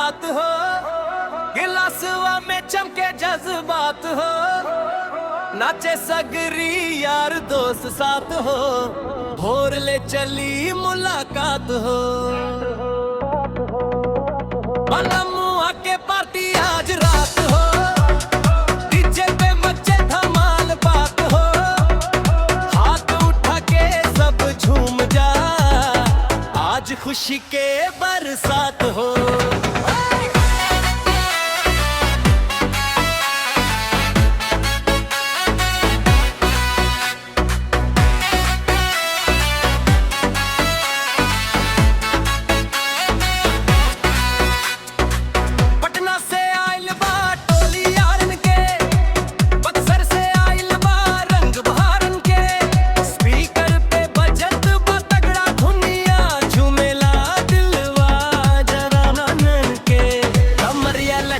रात हो, गिलासवा में चमके जज्बात हो, नाचे सगरी यार दोस्त साथ हो, भोर ले चली मुलाकात हो। मुआ के पार्टी आज रात हो, डीजे पे मचे धमाल बात हो, हाथ उठा के सब झूम जा, आज खुशी के बरसात हो।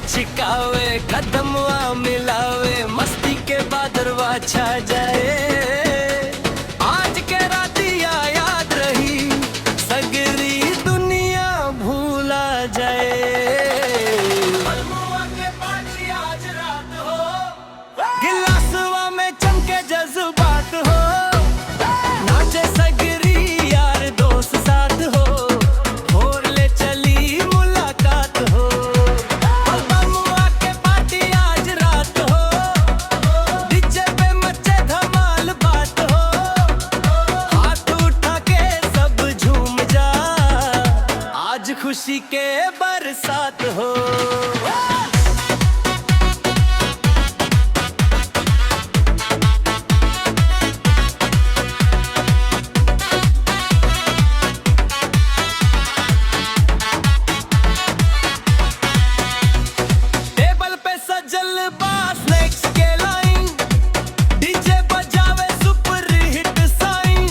चिकावे कदमवा मिलावे, मस्ती के बादरवा छा जाए, आज के रातिया याद रही, सगरी दुनिया भूला जाए। मुआ के पार्टी आज रात हो, गिलासवा में चमके जज्बात हो, नाचे सगरी यार दोस्त साथ हो, भोर ले चली मुलाकात हो। खुशी के बरसात हो। टेबल पे सजल बास नेक्स्ट के लाइन, डीजे बजावे सुपर हिट साइन,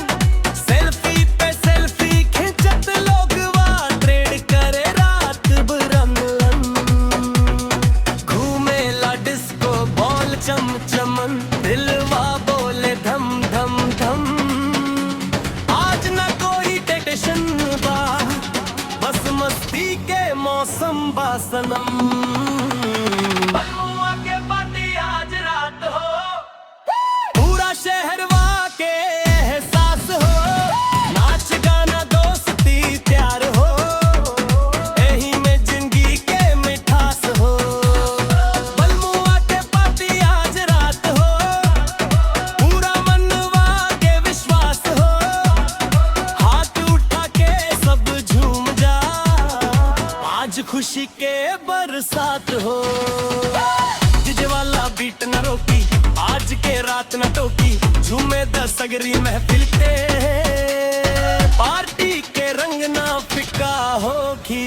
सेल्फी पे सेल्फी खिंचत लोग चमचमन, दिलवा बोले धम धम धम, आज न कोई टेंशन बा, बस मस्ती के मौसम बा सनम। मुआ के पार्टी आज रात हो, पूरा शहरवा के एहसास हो, नाच गाना दोस्ती प्यार हो, यही में जिंदगी के मिठास हो। खुशी के बरसात हो, डीजे वाला बीट न रोकी, आज के रात न टोकी, झूमे द सगरी महफिल ते, पार्टी के रंग ना फिका होखी।